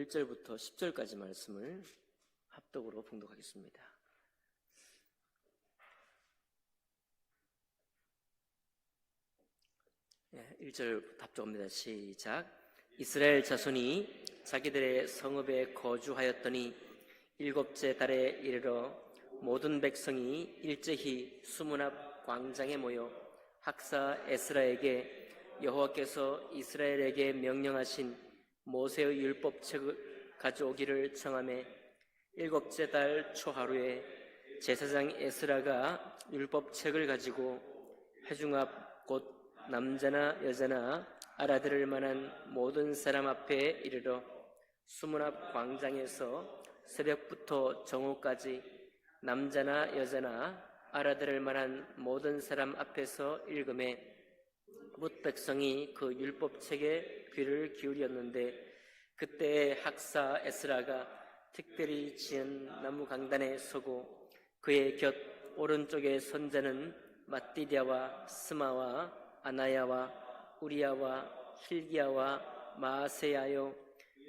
1절부터 10절까지 말씀을 합독으로 봉독하겠습니다. 1절 합독합니다. 시작. 이스라엘 자손이 자기들의 성읍에 거주하였더니 일곱째 달에 이르러 모든 백성이 일제히 수문 앞 광장에 모여 학사 에스라에게 여호와께서 이스라엘에게 명령하신 모세의 율법책을 가져오기를 청하매 일곱째 달 초하루에 제사장 에스라가 율법책을 가지고 회중 앞 곧 남자나 여자나 알아들을 만한 모든 사람 앞에 이르러 수문 앞 광장에서 새벽부터 정오까지 남자나 여자나 알아들을 만한 모든 사람 앞에서 읽음에 뭇 백성이 그 율법책에 귀를 기울였는데 그때 학사 에스라가 특별히 지은 나무 강단에 서고 그의 곁 오른쪽에 선자는 마띠디아와 스마와 아나야와 우리야와 힐기야와 마아세야요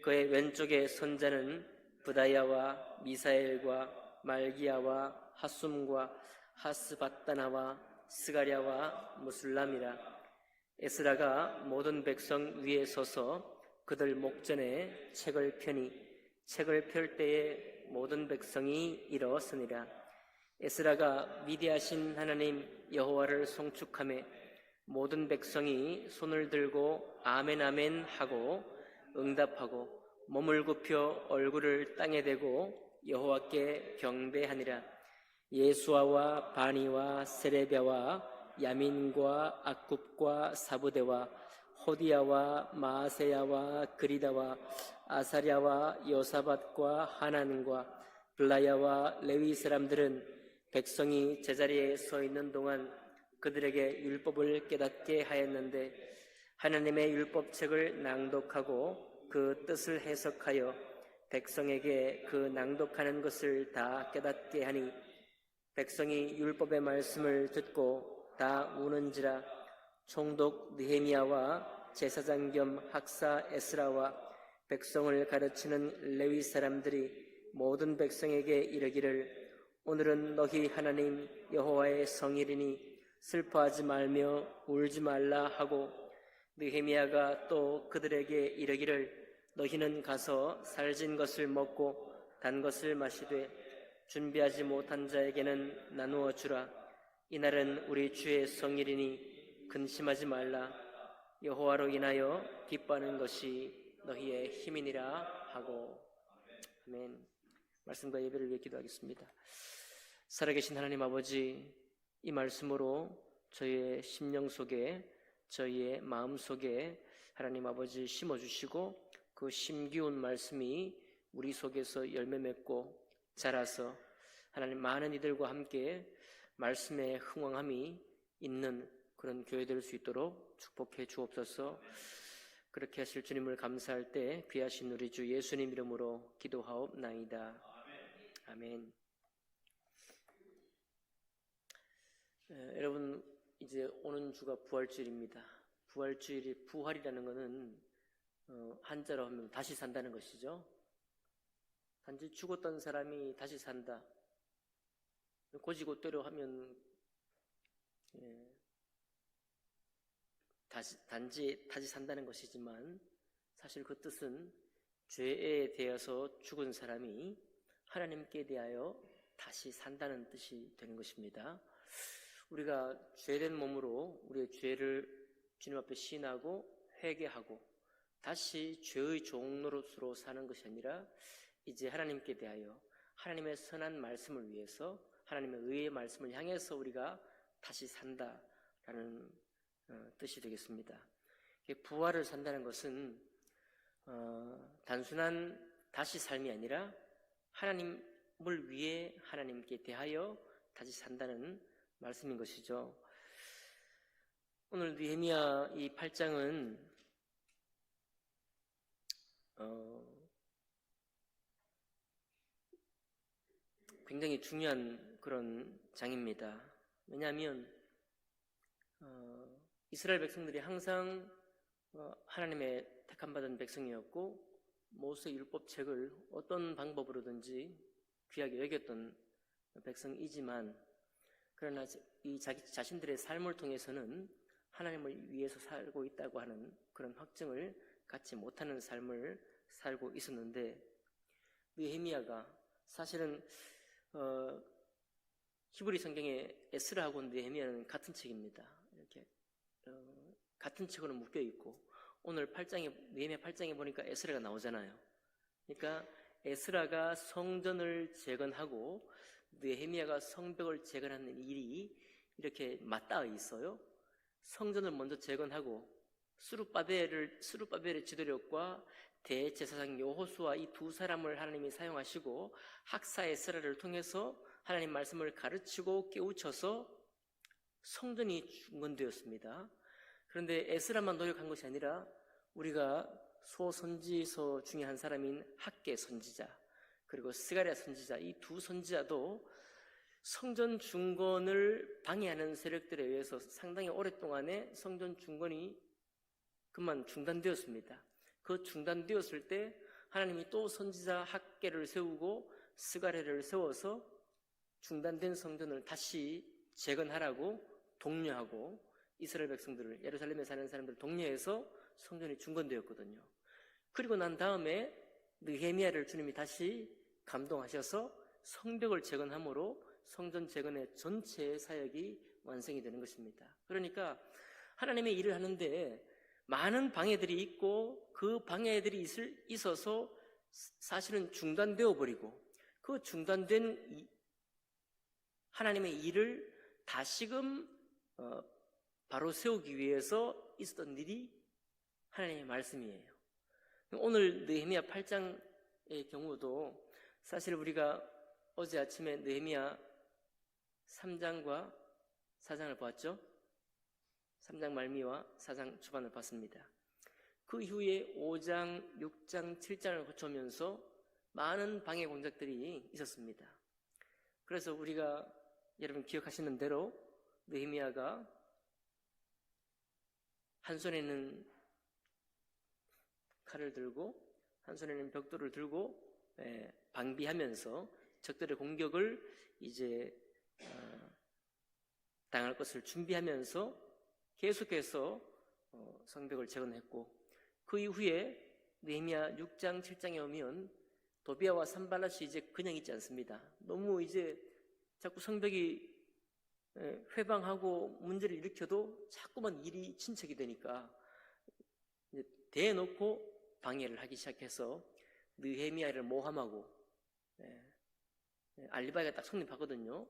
그의 왼쪽에 선자는 부다야와 미사엘과 말기야와 하숨과 하스바따나와 스가랴와 무술람이라. 에스라가 모든 백성 위에 서서 그들 목전에 책을 펴니 책을 펼 때에 모든 백성이 일어서니라. 에스라가 위대하신 하나님 여호와를 송축하며 모든 백성이 손을 들고 아멘 아멘 하고 응답하고 몸을 굽혀 얼굴을 땅에 대고 여호와께 경배하니라. 예수아와 바니와 세레비아와 야민과 악굽과 사부대와 호디야와 마아세야와 그리다와 아사랴와 요사밧과 하난과 블라야와 레위 사람들은 백성이 제자리에 서 있는 동안 그들에게 율법을 깨닫게 하였는데 하나님의 율법책을 낭독하고 그 뜻을 해석하여 백성에게 그 낭독하는 것을 다 깨닫게 하니 백성이 율법의 말씀을 듣고 다 우는지라. 총독 느헤미야와 제사장 겸 학사 에스라와 백성을 가르치는 레위 사람들이 모든 백성에게 이르기를 오늘은 너희 하나님 여호와의 성일이니 슬퍼하지 말며 울지 말라 하고 느헤미야가 또 그들에게 이르기를 너희는 가서 살진 것을 먹고 단 것을 마시되 준비하지 못한 자에게는 나누어 주라. 이날은 우리 주의 성일이니 근심하지 말라. 여호와로 인하여 기뻐하는 것이 너희의 힘이니라 하고. 아멘. 말씀과 예배를 위해 기도하겠습니다. 살아계신 하나님 아버지, 이 말씀으로 저희의 심령 속에 저희의 마음 속에 하나님 아버지 심어주시고 그 심기운 말씀이 우리 속에서 열매 맺고 자라서 하나님 많은 이들과 함께 말씀의 흥왕함이 있는 그런 교회 될 수 있도록 축복해 주옵소서. 그렇게 하실 주님을 감사할 때 귀하신 우리 주 예수님 이름으로 기도하옵나이다. 아멘. 여러분, 이제 오는 주가 부활주일입니다. 부활이라는 것은 한자로 하면 다시 산다는 것이죠. 단지 죽었던 사람이 다시 산다. 고지고대로 하면 단지 다시 산다는 것이지만 사실 그 뜻은 죄에 대해서 죽은 사람이 하나님께 대하여 다시 산다는 뜻이 되는 것입니다. 우리가 죄된 몸으로 우리의 죄를 주님 앞에 시인하고 회개하고 다시 죄의 종로로서 사는 것이 아니라 이제 하나님께 대하여 하나님의 선한 말씀을 위해서 하나님의 의의 말씀을 향해서 우리가 다시 산다라는 뜻이 되겠습니다. 부활을 산다는 것은 단순한 다시 삶이 아니라 하나님을 위해 하나님께 대하여 다시 산다는 말씀인 것이죠. 오늘 느헤미야 이 8장은 굉장히 중요한 그런 장입니다. 왜냐하면 이스라엘 백성들이 항상 하나님의 택함받은 백성이었고 모세 율법책을 어떤 방법으로든지 귀하게 여겼던 백성이지만, 그러나 이 자기 자신들의 삶을 통해서는 하나님을 위해서 살고 있다고 하는 그런 확증을 갖지 못하는 삶을 살고 있었는데, 느헤미야가 사실은 히브리 성경에 에스라하고 느헤미야는 같은 책입니다. 이렇게 같은 책으로 묶여 있고, 오늘 느헤미야 8장에 보니까 에스라가 나오잖아요. 그러니까 에스라가 성전을 재건하고 느헤미야가 성벽을 재건하는 일이 이렇게 맞닿아 있어요. 성전을 먼저 재건하고 스룹바벨의 지도력과 대제사장 여호수아 이 두 사람을 하나님이 사용하시고 학사 에스라를 통해서 하나님 말씀을 가르치고 깨우쳐서 성전이 중건되었습니다. 그런데 에스라만 노력한 것이 아니라 우리가 소선지서 중에 한 사람인 학개 선지자 그리고 스가랴 선지자, 이 두 선지자도 성전 중건을 방해하는 세력들에 의해서 상당히 오랫동안에 성전 중건이 그만 중단되었습니다. 그 중단되었을 때 하나님이 또 선지자 학개를 세우고 스가랴를 세워서 중단된 성전을 다시 재건하라고 독려하고 이스라엘 백성들을, 예루살렘에 사는 사람들을 독려해서 성전이 중건되었거든요. 그리고 난 다음에 느헤미야를 주님이 다시 감동하셔서 성벽을 재건함으로 성전 재건의 전체 사역이 완성이 되는 것입니다. 그러니까 하나님의 일을 하는데 많은 방해들이 있고 그 방해들이 있어서 사실은 중단되어 버리고, 그 중단된 하나님의 일을 다시금 바로 세우기 위해서 있었던 일이 하나님의 말씀이에요. 오늘 느헤미야 8장의 경우도 사실 우리가 어제 아침에 느헤미야 3장과 4장을 보았죠. 3장 말미와 4장 초반을 봤습니다. 그 이후에 5장, 6장, 7장을 거쳐오면서 많은 방해 공작들이 있었습니다. 그래서 우리가 여러분 기억하시는 대로 느헤미야가 한 손에는 칼을 들고 한 손에는 벽돌을 들고 방비하면서 적들의 공격을 이제 당할 것을 준비하면서 계속해서 성벽을 재건했고, 그 이후에 느헤미야 6장, 7장에 오면 도비아와 산발랏이 이제 그냥 있지 않습니다. 너무 이제 자꾸 성벽이 회방하고 문제를 일으켜도 자꾸만 일이 친척이 되니까 이제 대놓고 방해를 하기 시작해서 느헤미야를 모함하고, 알리바이가 딱 성립하거든요.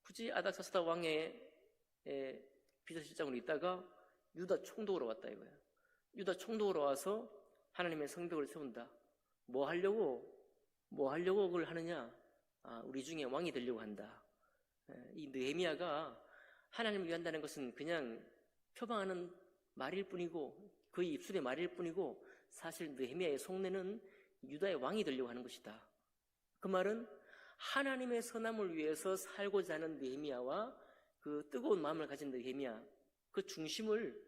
굳이 아닥사스다 왕의 비서실장으로 있다가 유다 총독으로 왔다 이거예요. 유다 총독으로 와서 하나님의 성벽을 세운다. 뭐 하려고 그걸 하느냐? 우리 중에 왕이 되려고 한다. 이 느헤미야가 하나님을 위한다는 것은 그냥 표방하는 말일 뿐이고, 그의 입술의 말일 뿐이고, 사실 느헤미야의 속내는 유다의 왕이 되려고 하는 것이다. 그 말은 하나님의 선함을 위해서 살고자 하는 느헤미야와 그 뜨거운 마음을 가진 느헤미야, 그 중심을,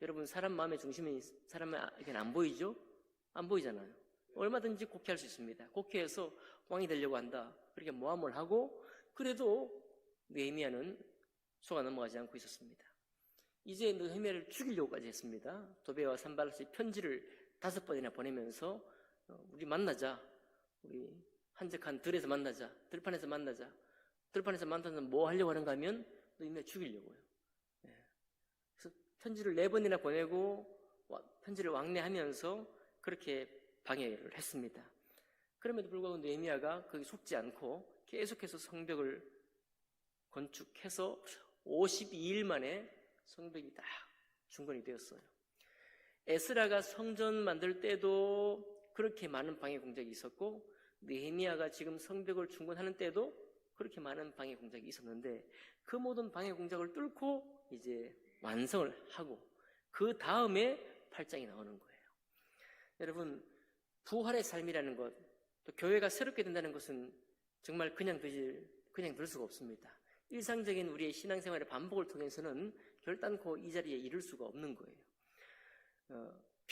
여러분 사람 마음의 중심이 사람에게는 안 보이죠? 안 보이잖아요. 얼마든지 곡해할 수 있습니다. 곡해해서 왕이 되려고 한다, 그렇게 모함을 하고, 그래도 느헤미야는 속아 넘어가지 않고 있었습니다. 이제 느헤미야를 죽이려고까지 했습니다. 도비아와 산발랏이 편지를 5번이나 보내면서 우리 만나자, 우리 한적한 들에서 만나자, 들판에서 만나자. 들판에서 만나서 뭐 하려고 하는가 하면 느헤미야 죽이려고요. 그래서 편지를 4번이나 보내고 편지를 왕래하면서 그렇게 방해를 했습니다. 그럼에도 불구하고 느헤미야가 거기 속지 않고 계속해서 성벽을 건축해서 52일 만에 성벽이 딱 중건이 되었어요. 에스라가 성전 만들 때도 그렇게 많은 방해 공작이 있었고, 느헤미야가 지금 성벽을 중건하는 때도 그렇게 많은 방해 공작이 있었는데, 그 모든 방해 공작을 뚫고 이제 완성을 하고 그 다음에 8장이 나오는 거예요. 여러분, 부활의 삶이라는 것, 또 교회가 새롭게 된다는 것은 정말 그냥 될 수가 없습니다. 일상적인 우리의 신앙생활의 반복을 통해서는 결단코 이 자리에 이를 수가 없는 거예요.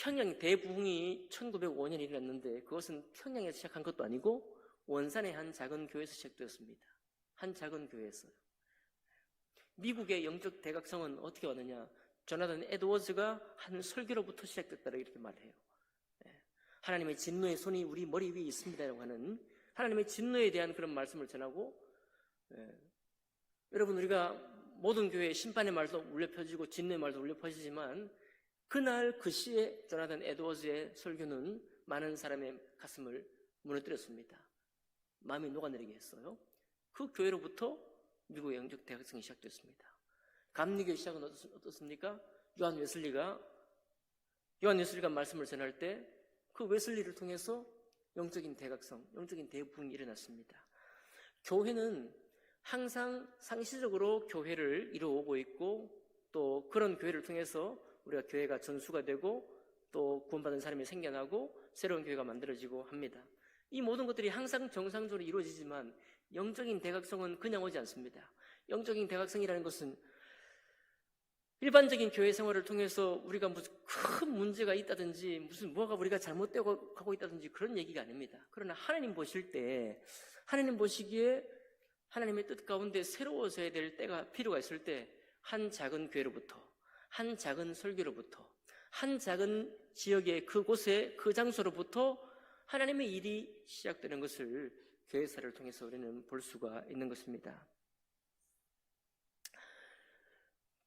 평양 대부흥이 1905년에 일어났는데 그것은 평양에서 시작한 것도 아니고 원산의 한 작은 교회에서 시작되었습니다. 한 작은 교회에서요. 미국의 영적 대각성은 어떻게 왔느냐? 조나단 에드워즈가 한 설교로부터 시작됐다고 이렇게 말해요. 하나님의 진노의 손이 우리 머리 위에 있습니다라고 하는 하나님의 진노에 대한 그런 말씀을 전하고, 여러분, 우리가 모든 교회에 심판의 말도 울려 펴지고 진노의 말도 울려 퍼지지만 그날 그 시에 조나단 에드워즈의 설교는 많은 사람의 가슴을 무너뜨렸습니다. 마음이 녹아내리게 했어요. 그 교회로부터 미국의 영적 대학성이 시작됐습니다. 감리교의 시작은 어떻습니까? 요한 웨슬리가 말씀을 전할 때 그 웨슬리를 통해서 영적인 대각성, 영적인 대부흥이 일어났습니다. 교회는 항상 상시적으로 교회를 이루어오고 있고, 또 그런 교회를 통해서 우리가 교회가 전수가 되고 또 구원받은 사람이 생겨나고 새로운 교회가 만들어지고 합니다. 이 모든 것들이 항상 정상적으로 이루어지지만 영적인 대각성은 그냥 오지 않습니다. 영적인 대각성이라는 것은 일반적인 교회 생활을 통해서 우리가 무슨 큰 문제가 있다든지 무슨 뭐가 우리가 잘못되고 가고 있다든지 그런 얘기가 아닙니다. 그러나 하나님 보실 때, 하나님 보시기에 하나님의 뜻 가운데 새로워져야 될 때가 필요가 있을 때 한 작은 교회로부터, 한 작은 설교로부터, 한 작은 지역의 그곳에 그 장소로부터 하나님의 일이 시작되는 것을 교회사를 통해서 우리는 볼 수가 있는 것입니다.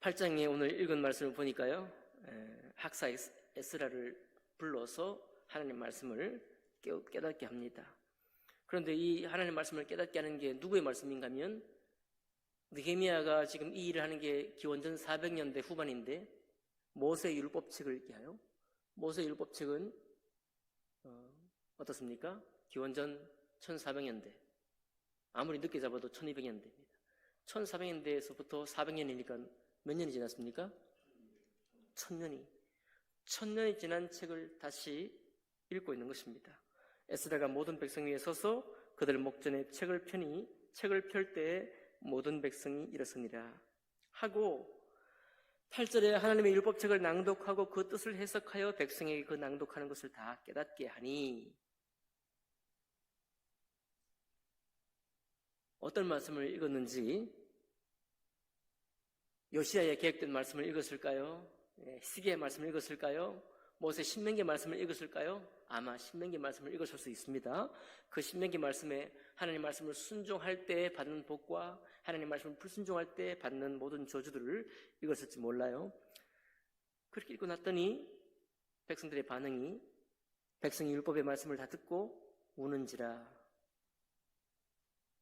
8장에 오늘 읽은 말씀을 보니까요, 학사 에스라를 불러서 하나님 말씀을 깨닫게 합니다. 그런데 이 하나님 말씀을 깨닫게 하는 게 누구의 말씀인가 하면 느헤미야가 지금 이 일을 하는 게 기원전 400년대 후반인데 모세 율법책을 읽게 하여, 모세 율법책은 어떻습니까? 기원전 1400년대, 아무리 늦게 잡아도 1200년대입니다. 1400년대에서부터 400년이니까 몇 년이 지났습니까? 1000년이 지난 책을 다시 읽고 있는 것입니다. 에스라가 모든 백성 위에 서서 그들 목전에 책을 펴니 책을 펼 때에 모든 백성이 일어서니라 하고, 8절에 하나님의 율법책을 낭독하고 그 뜻을 해석하여 백성에게 그 낭독하는 것을 다 깨닫게 하니, 어떤 말씀을 읽었는지, 요시야의 계획된 말씀을 읽었을까요? 히스기야의 말씀을 읽었을까요? 모세 신명기 말씀을 읽었을까요? 아마 신명기 말씀을 읽었을 수 있습니다. 그 신명기 말씀에 하나님 말씀을 순종할 때 받는 복과 하나님 말씀을 불순종할 때 받는 모든 저주들을 읽었을지 몰라요. 그렇게 읽고 났더니 백성들의 반응이, 백성이 율법의 말씀을 다 듣고 우는지라,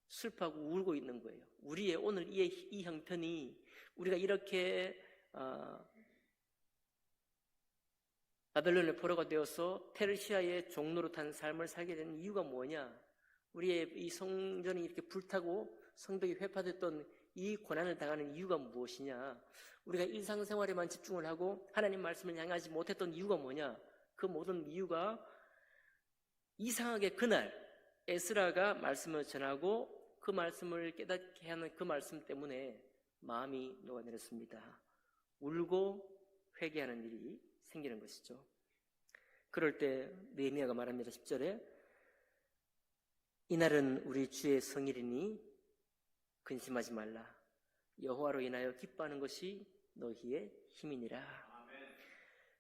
슬퍼하고 울고 있는 거예요. 우리의 오늘 이 형편이, 우리가 이렇게 바벨론의 포로가 되어서 페르시아의 종노릇 한 삶을 살게 된 이유가 뭐냐? 우리의 이 성전이 이렇게 불타고 성벽이 회파됐던 이 고난을 당하는 이유가 무엇이냐? 우리가 일상생활에만 집중을 하고 하나님 말씀을 향하지 못했던 이유가 뭐냐? 그 모든 이유가 이상하게 그날 에스라가 말씀을 전하고 그 말씀을 깨닫게 하는 그 말씀 때문에 마음이 녹아내렸습니다. 울고 회개하는 일이 생기는 것이죠. 그럴 때 느헤미야가 말합니다. 10절에 이날은 우리 주의 성일이니 근심하지 말라. 여호와로 인하여 기뻐하는 것이 너희의 힘이니라.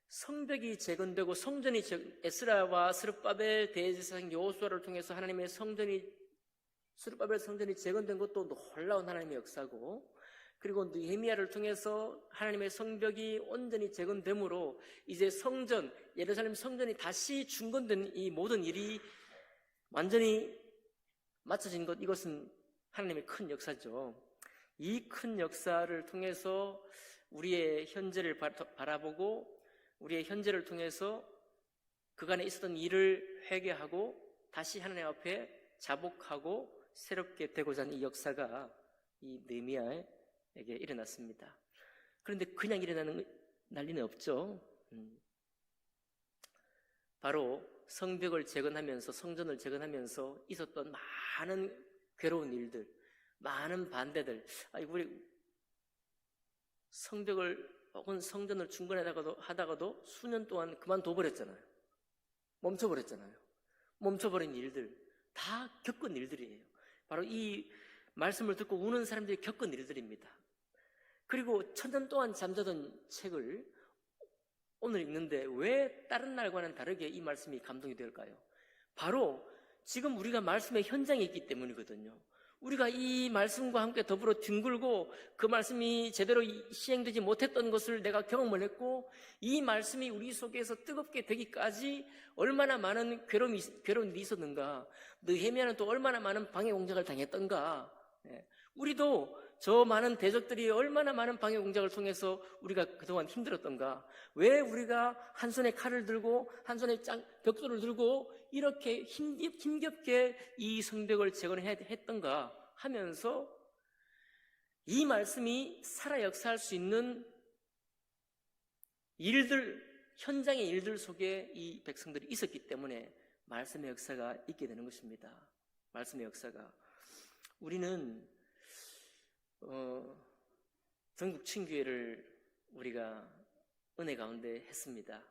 성벽이 재건되고 성전이 에스라와 스룹바벨 대제사장 여호수아를 통해서 하나님의 스룹바벨 성전이 재건된 것도 놀라운 하나님의 역사고, 그리고 느헤미야를 통해서 하나님의 성벽이 온전히 재건됨으로 이제 성전, 예루살렘 성전이 다시 중건된 이 모든 일이 완전히 맞춰진 것, 이것은 하나님의 큰 역사죠. 이 큰 역사를 통해서 우리의 현재를 바라보고 우리의 현재를 통해서 그간에 있었던 일을 회개하고 다시 하나님 앞에 자복하고 새롭게 되고자 하는 이 역사가 이 느헤미야에게 일어났습니다. 그런데 그냥 일어나는 난리는 없죠. 바로 성벽을 재건하면서, 성전을 재건하면서 있었던 많은 괴로운 일들, 많은 반대들. 우리 성벽을 혹은 성전을 하다가도 수년 동안 그만둬버렸잖아요. 멈춰버렸잖아요. 멈춰버린 일들, 다 겪은 일들이에요. 바로 이 말씀을 듣고 우는 사람들이 겪은 일들입니다. 그리고 천년 동안 잠자던 책을 오늘 읽는데 왜 다른 날과는 다르게 이 말씀이 감동이 될까요? 바로 지금 우리가 말씀의 현장에 있기 때문이거든요. 우리가 이 말씀과 함께 더불어 뒹굴고 그 말씀이 제대로 시행되지 못했던 것을 내가 경험을 했고, 이 말씀이 우리 속에서 뜨겁게 되기까지 얼마나 많은 괴로움이 있었는가, 느헤미야는 또 얼마나 많은 방해 공작을 당했던가. 우리도 저 많은 대적들이 얼마나 많은 방해 공작을 통해서 우리가 그동안 힘들었던가, 왜 우리가 한 손에 칼을 들고 한 손에 벽돌을 들고 이렇게 힘겹게 이 성벽을 재건했던가 하면서 이 말씀이 살아 역사할 수 있는 일들, 현장의 일들 속에 이 백성들이 있었기 때문에 말씀의 역사가 있게 되는 것입니다. 말씀의 역사가. 우리는 전국 친교회를 우리가 은혜 가운데 했습니다.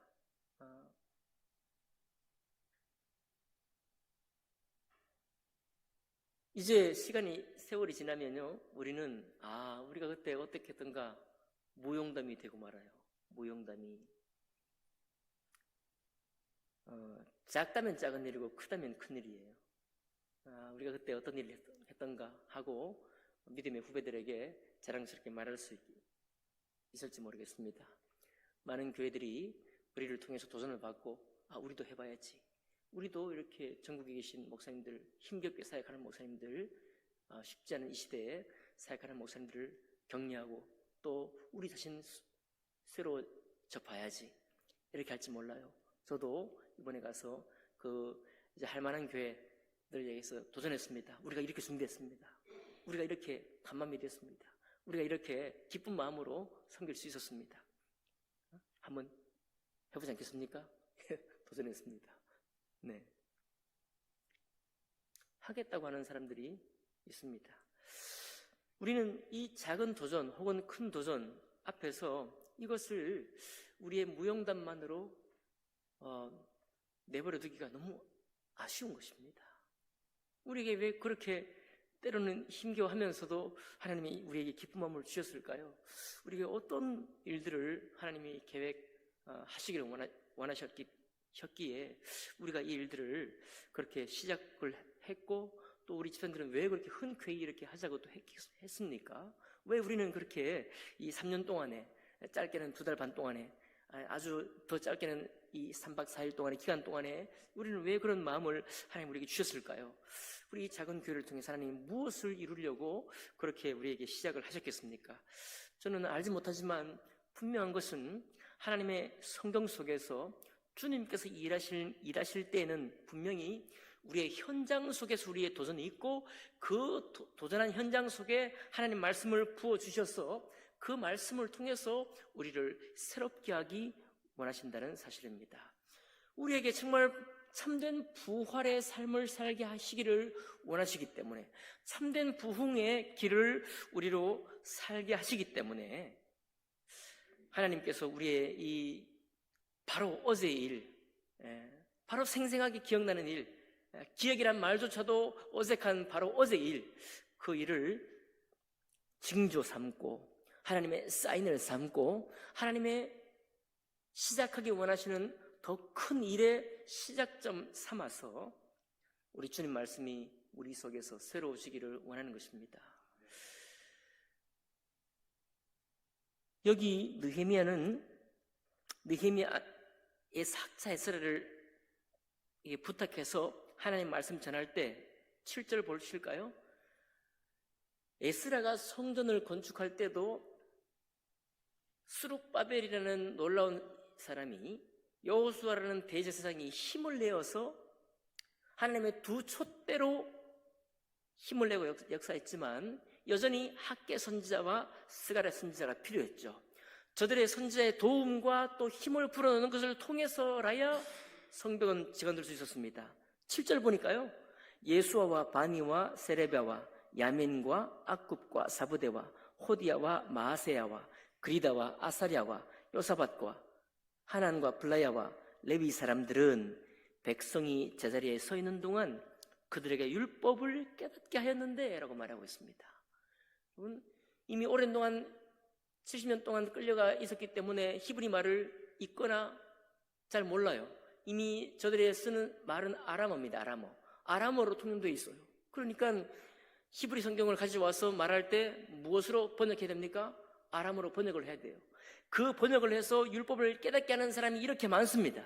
이제 세월이 지나면요, 우리는 우리가 그때 어떻게 했던가 무용담이 되고 말아요. 무용담이. 작다면 작은 일이고 크다면 큰 일이에요. 우리가 그때 어떤 일을 했던가 하고 믿음의 후배들에게 자랑스럽게 말할 수 있을지 모르겠습니다. 많은 교회들이 우리를 통해서 도전을 받고 우리도 해봐야지, 우리도 이렇게 전국에 계신 목사님들, 힘겹게 사역하는 목사님들, 쉽지 않은 이 시대에 사역하는 목사님들을 격려하고 또 우리 자신 새로워져 봐야지, 이렇게 할지 몰라요. 저도 이번에 가서 이제 할 만한 교회들에게서 도전했습니다. 우리가 이렇게 준비했습니다. 우리가 이렇게 간맘이 됐습니다. 우리가 이렇게 기쁜 마음으로 섬길 수 있었습니다. 한번 해보지 않겠습니까? 도전했습니다. 네. 하겠다고 하는 사람들이 있습니다. 우리는 이 작은 도전 혹은 큰 도전 앞에서 이것을 우리의 무용담만으로 내버려 두기가 너무 아쉬운 것입니다. 우리에게 왜 그렇게 때로는 힘겨워하면서도 하나님이 우리에게 기쁜 마음을 주셨을까요? 우리에게 어떤 일들을 하나님이 계획하시기를 원하셨기에 우리가 이 일들을 그렇게 시작을 했고, 또 우리 집사님들은 왜 그렇게 흔쾌히 이렇게 하자고 또 했습니까? 왜 우리는 그렇게 이 3년 동안에, 짧게는 2달 반 동안에, 아주 더 짧게는 이 3박 4일 동안의 기간 동안에 우리는 왜 그런 마음을 하나님 우리에게 주셨을까요? 우리 이 작은 교회를 통해서 하나님이 무엇을 이루려고 그렇게 우리에게 시작을 하셨겠습니까? 저는 알지 못하지만 분명한 것은 하나님의 성경 속에서 주님께서 일하실 때에는 분명히 우리의 현장 속에서 우리의 도전이 있고, 그 도전한 현장 속에 하나님 말씀을 부어주셔서 그 말씀을 통해서 우리를 새롭게 하기 원하신다는 사실입니다. 우리에게 정말 참된 부활의 삶을 살게 하시기를 원하시기 때문에, 참된 부흥의 길을 우리로 살게 하시기 때문에 하나님께서 우리의 이 바로 어제의 일, 바로 생생하게 기억나는 일, 기억이란 말조차도 어색한 바로 어제의 일, 그 일을 징조 삼고 하나님의 사인을 삼고 하나님의 시작하기 원하시는 더 큰 일의 시작점 삼아서 우리 주님 말씀이 우리 속에서 새로우시기를 원하는 것입니다. 여기 느헤미야의 학자 에스라를 부탁해서 하나님 말씀 전할 때 7절 보실까요? 에스라가 성전을 건축할 때도 스룹바벨이라는 놀라운 사람이, 여호수아라는 대제사장이 힘을 내어서 하나님의 두 촛대로 힘을 내고 역사했지만 여전히 학개 선지자와 스가랴 선지자가 필요했죠. 저들의 선지자의 도움과 또 힘을 불어넣는 것을 통해서라야 성벽은 재건될 수 있었습니다. 7절 보니까요, 예수아와 바니와 세레비아와 야민과 악굽과 사부대와 호디야와 마아세야와 그리다와 아사랴와 요사밧과 하난과 블라야와 레위 사람들은 백성이 제자리에 서 있는 동안 그들에게 율법을 깨닫게 하였는데 라고 말하고 있습니다. 이미 오랜 동안 70년 동안 끌려가 있었기 때문에 히브리 말을 읽거나 잘 몰라요. 이미 저들이 쓰는 말은 아람어입니다. 아람어로 통용되어 있어요. 그러니까 히브리 성경을 가져와서 말할 때 무엇으로 번역해야 됩니까? 아람어로 번역을 해야 돼요. 그 번역을 해서 율법을 깨닫게 하는 사람이 이렇게 많습니다.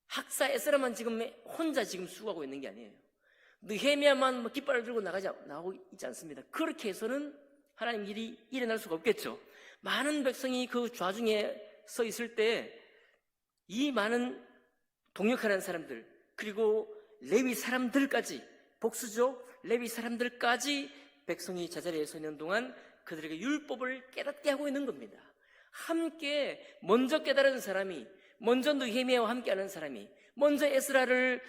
학사 에스라만 지금 혼자 지금 수고하고 있는 게 아니에요. 느헤미야만 깃발을 들고 나오고 있지 않습니다. 그렇게 해서는 하나님 일이 일어날 수가 없겠죠. 많은 백성이 그 좌중에 서 있을 때 이 많은 동역하는 사람들, 그리고 레위 사람들까지, 복수죠. 레위 사람들까지 백성이 제자리에 서 있는 동안 그들에게 율법을 깨닫게 하고 있는 겁니다. 함께 먼저 깨달은 사람이, 먼저 느헤미야와 함께하는 사람이, 먼저 에스라를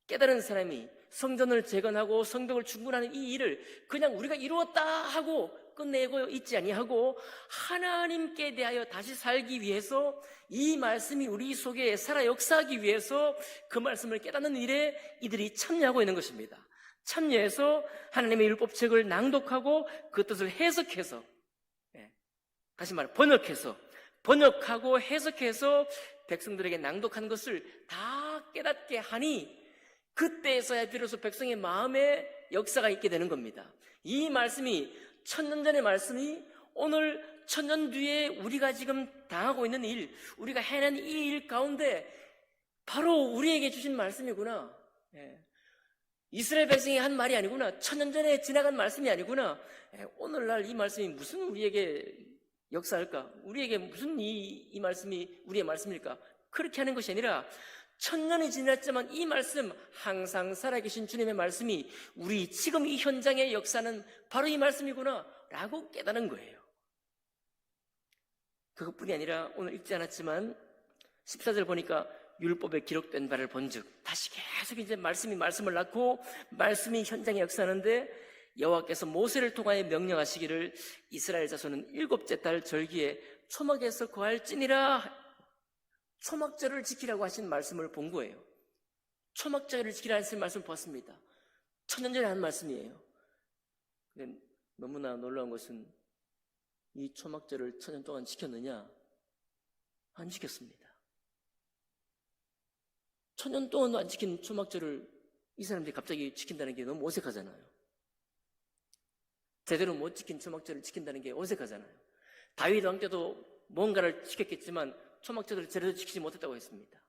깨달은 사람이 성전을 재건하고 성벽을 중건하는 이 일을 그냥 우리가 이루었다 하고 끝내고 있지 아니하고 하나님께 대하여 다시 살기 위해서 이 말씀이 우리 속에 살아 역사하기 위해서 그 말씀을 깨닫는 일에 이들이 참여하고 있는 것입니다. 참여해서 하나님의 율법책을 낭독하고 그 뜻을 해석해서, 다시 말해 번역하고 해석해서 백성들에게 낭독한 것을 다 깨닫게 하니 그때에서야 비로소 백성의 마음에 역사가 있게 되는 겁니다. 이 말씀이 1000년 전의 말씀이 오늘 1000년 뒤에 우리가 지금 당하고 있는 일, 우리가 해낸 이 일 가운데 바로 우리에게 주신 말씀이구나. 이스라엘 백성이 한 말이 아니구나. 1000년 전에 지나간 말씀이 아니구나. 오늘날 이 말씀이 무슨 우리에게 역사할까? 우리에게 무슨 이 말씀이 우리의 말씀일까? 그렇게 하는 것이 아니라 1000년이 지났지만 이 말씀, 항상 살아계신 주님의 말씀이 우리 지금 이 현장의 역사는 바로 이 말씀이구나 라고 깨닫는 거예요. 그것뿐이 아니라 오늘 읽지 않았지만 14절 보니까 율법에 기록된 바를 본즉, 다시 계속 이제 말씀을 낳고 말씀이 현장에 역사하는데 여호와께서 모세를 통하여 명령하시기를 이스라엘 자손은 7째 달 절기에 초막에서 거할지니라, 초막절을 지키라고 하신 말씀을 본 거예요. 초막절을 지키라고 하신 말씀을 봤습니다. 1000년 전에 한 말씀이에요. 근데 너무나 놀라운 것은 이 초막절을 1000년 동안 지켰느냐? 안 지켰습니다. 1000년 동안도 안 지킨 초막절을 이 사람들이 갑자기 지킨다는 게 너무 어색하잖아요. 제대로 못 지킨 초막절을 지킨다는 게 어색하잖아요. 다윗 왕 때도 뭔가를 지켰겠지만 초막절을 제대로 지키지 못했다고 했습니다.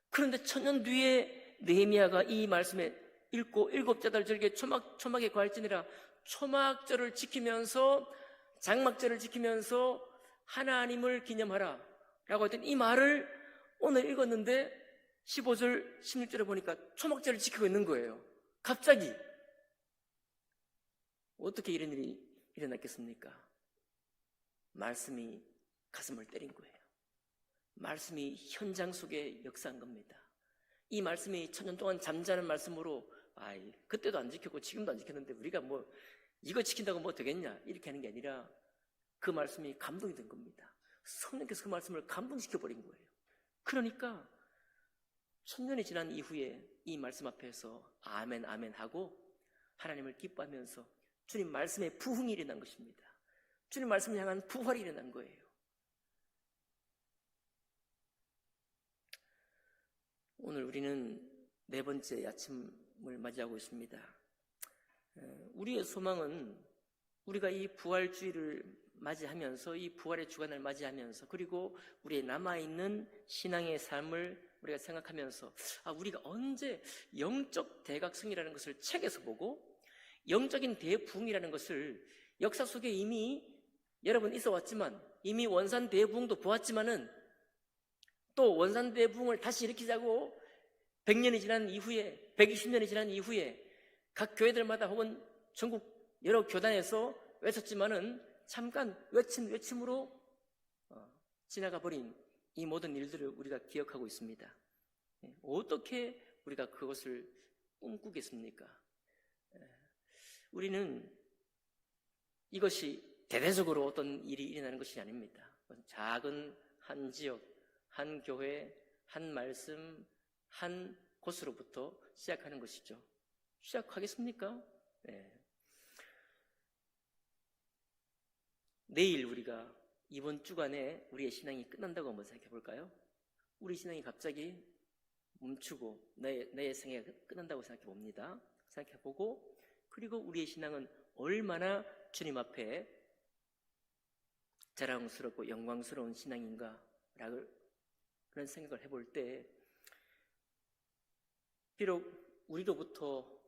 그런데 1000년 뒤에 느헤미야가 이 말씀에 읽고 7째 달 절기에 초막에 거할지니라, 초막절을 지키면서 장막절을 지키면서 하나님을 기념하라 라고 했던 이 말을 오늘 읽었는데 15절 16절에 보니까 초막절을 지키고 있는 거예요. 갑자기. 어떻게 이런 일이 일어났겠습니까? 말씀이 가슴을 때린 거예요. 말씀이 현장 속에 역사한 겁니다. 이 말씀이 1000년 동안 잠자는 말씀으로 그때도 안 지켰고 지금도 안 지켰는데 우리가 뭐 이거 지킨다고 뭐 되겠냐 이렇게 하는 게 아니라 그 말씀이 감동이 된 겁니다. 성령께서 그 말씀을 감동시켜버린 거예요. 그러니까 1000년이 지난 이후에 이 말씀 앞에서 아멘 아멘 하고 하나님을 기뻐하면서 주님 말씀에 부흥이 일어난 것입니다. 주님 말씀을 향한 부활이 일어난 거예요. 오늘 우리는 4번째 아침을 맞이하고 있습니다. 우리의 소망은 우리가 이 부활주의를 맞이하면서, 이 부활의 주간을 맞이하면서, 그리고 우리의 남아있는 신앙의 삶을 우리가 생각하면서 우리가 언제 영적 대각성이라는 것을 책에서 보고 영적인 대부흥이라는 것을 역사 속에 이미 여러분 있어 왔지만, 이미 원산 대부흥도 보았지만은 또 원산 대부흥을 다시 일으키자고 100년이 지난 이후에, 120년이 지난 이후에 각 교회들마다 혹은 전국 여러 교단에서 외쳤지만은 잠깐 외침으로 지나가 버린 이 모든 일들을 우리가 기억하고 있습니다. 어떻게 우리가 그것을 꿈꾸겠습니까? 우리는 이것이 대대적으로 어떤 일이 일어나는 것이 아닙니다. 작은 한 지역, 한 교회, 한 말씀, 한 곳으로부터 시작하는 것이죠. 시작하겠습니까? 네. 내일 우리가 이번 주간에 우리의 신앙이 끝난다고 한번 생각해 볼까요? 우리 신앙이 갑자기 멈추고 내 생애가 끝난다고 생각해 봅니다. 생각해 보고, 그리고 우리의 신앙은 얼마나 주님 앞에 자랑스럽고 영광스러운 신앙인가라고 그런 생각을 해볼 때, 비록 우리로부터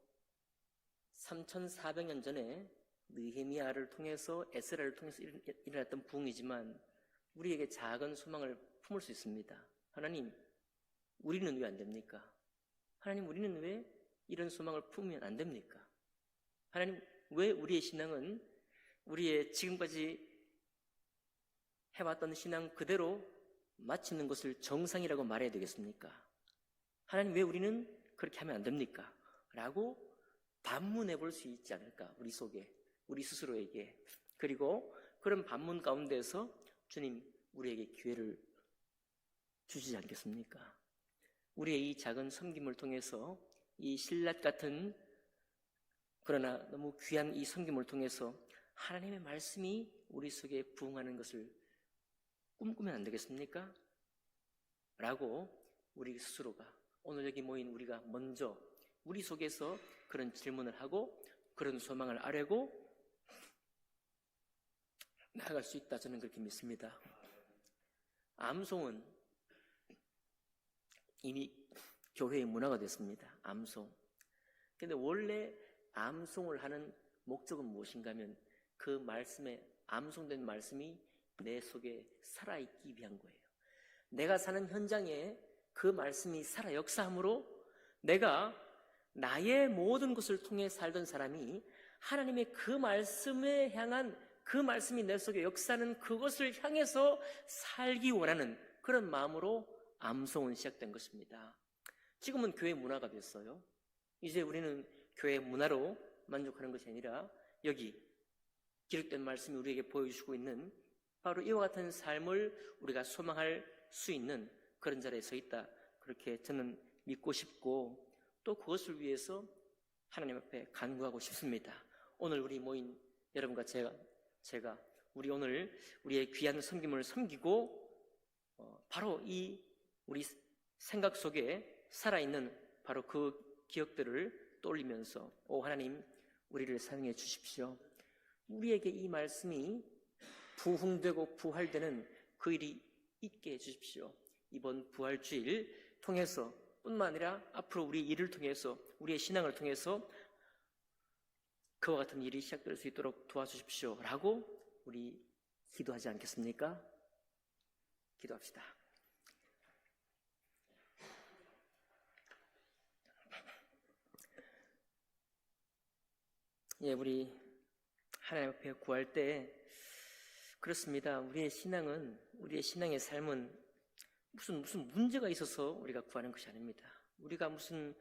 3,400년 전에 느헤미야를 통해서 에스라를 통해서 일어났던 부흥이지만 우리에게 작은 소망을 품을 수 있습니다. 하나님, 우리는 왜 안 됩니까? 하나님, 우리는 왜 이런 소망을 품으면 안 됩니까? 하나님, 왜 우리의 신앙은 우리의 지금까지 해왔던 신앙 그대로 마치는 것을 정상이라고 말해야 되겠습니까? 하나님, 왜 우리는 그렇게 하면 안 됩니까? 라고 반문해 볼 수 있지 않을까? 우리 속에, 우리 스스로에게. 그리고 그런 반문 가운데서 주님, 우리에게 기회를 주시지 않겠습니까? 우리의 이 작은 섬김을 통해서, 이 신랏 같은 그러나 너무 귀한 이 섬김을 통해서 하나님의 말씀이 우리 속에 부응하는 것을 꿈꾸면 안 되겠습니까? 라고 우리 스스로가, 오늘 여기 모인 우리가 먼저 우리 속에서 그런 질문을 하고 그런 소망을 아뢰고 나아갈 수 있다, 저는 그렇게 믿습니다. 암송은 이미 교회의 문화가 됐습니다. 암송. 근데 원래 암송을 하는 목적은 무엇인가 하면 그 말씀에, 암송된 말씀이 내 속에 살아있기 위한 거예요. 내가 사는 현장에 그 말씀이 살아 역사함으로 내가 나의 모든 것을 통해 살던 사람이 하나님의 그 말씀에 향한, 그 말씀이 내 속에 역사하는 그것을 향해서 살기 원하는 그런 마음으로 암송은 시작된 것입니다. 지금은 교회 문화가 됐어요. 이제 우리는 교회 문화로 만족하는 것이 아니라 여기 기록된 말씀이 우리에게 보여주시고 있는 바로 이와 같은 삶을 우리가 소망할 수 있는 그런 자리에 서 있다, 그렇게 저는 믿고 싶고, 또 그것을 위해서 하나님 앞에 간구하고 싶습니다. 오늘 우리 모인 여러분과 제가 우리 오늘 우리의 귀한 섬김을 섬기고 바로 이 우리 생각 속에 살아있는 바로 그 기억들을 떠올리면서, 오 하나님, 우리를 사용해 주십시오. 우리에게 이 말씀이 부흥되고 부활되는 그 일이 있게 해 주십시오. 이번 부활주일 통해서 뿐만 아니라 앞으로 우리 일을 통해서, 우리의 신앙을 통해서 그와 같은 일이 시작될 수 있도록 도와주십시오 라고 우리 기도하지 않겠습니까? 기도합시다. 예, 우리 하나님 앞에 구할 때 그렇습니다. 우리의 신앙은, 우리의 신앙의 삶은 무슨 문제가 있어서 우리가 구하는 것이 아닙니다. 우리가 무슨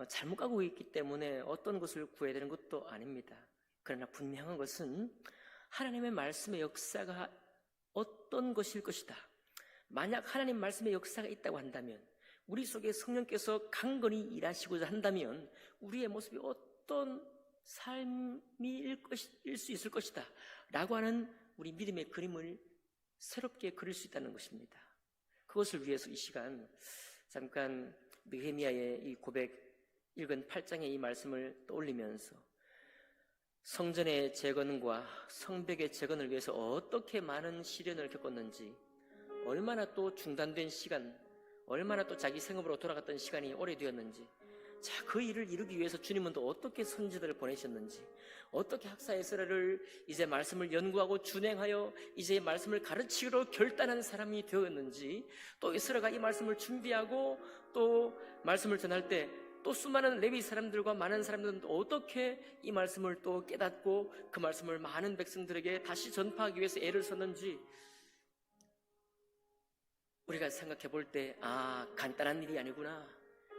잘못 가고 있기 때문에 어떤 것을 구해야 되는 것도 아닙니다. 그러나 분명한 것은 하나님의 말씀의 역사가 어떤 것일 것이다. 만약 하나님 말씀의 역사가 있다고 한다면, 우리 속에 성령께서 강건히 일하시고자 한다면 우리의 모습이 어떤 삶일 수 있을 것이다 라고 하는 우리 믿음의 그림을 새롭게 그릴 수 있다는 것입니다. 그것을 위해서 이 시간 잠깐 느헤미야의 이 고백, 읽은 8장의 이 말씀을 떠올리면서 성전의 재건과 성벽의 재건을 위해서 어떻게 많은 시련을 겪었는지, 얼마나 또 중단된 시간, 얼마나 또 자기 생업으로 돌아갔던 시간이 오래되었는지, 자, 그 일을 이루기 위해서 주님은 또 어떻게 선지자들을 보내셨는지, 어떻게 학사 에스라를 이제 말씀을 연구하고 준행하여 이제 말씀을 가르치기로 결단한 사람이 되었는지, 또 에스라가 이 말씀을 준비하고 또 말씀을 전할 때 또 수많은 레위 사람들과 많은 사람들은 어떻게 이 말씀을 또 깨닫고 그 말씀을 많은 백성들에게 다시 전파하기 위해서 애를 썼는지, 우리가 생각해 볼 때, 아, 간단한 일이 아니구나,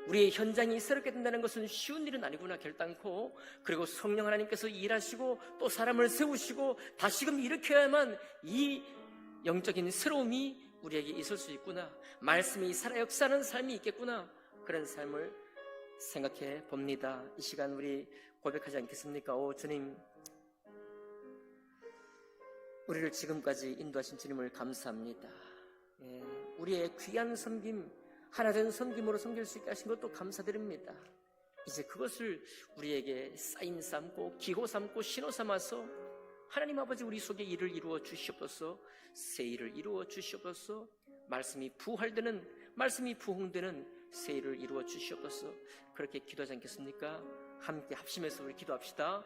우리의 현장이 새롭게 된다는 것은 쉬운 일은 아니구나 결단코, 그리고 성령 하나님께서 일하시고 또 사람을 세우시고 다시금 일으켜야만 이 영적인 새로움이 우리에게 있을 수 있구나, 말씀이 살아 역사하는 삶이 있겠구나, 그런 삶을 생각해 봅니다. 이 시간 우리 고백하지 않겠습니까? 오 주님, 우리를 지금까지 인도하신 주님을 감사합니다. 우리의 귀한 섬김, 하나된 섬김으로 섬길 수 있게 하신 것도 감사드립니다. 이제 그것을 우리에게 쌓임 삼고 기호 삼고 신호 삼아서 하나님 아버지 우리 속에 일을 이루어 주시옵소서, 새 일을 이루어 주시옵소서, 말씀이 부활되는, 말씀이 부흥되는 새 일을 이루어 주시옵소서. 그렇게 기도하지 않겠습니까? 함께 합심해서 우리 기도합시다.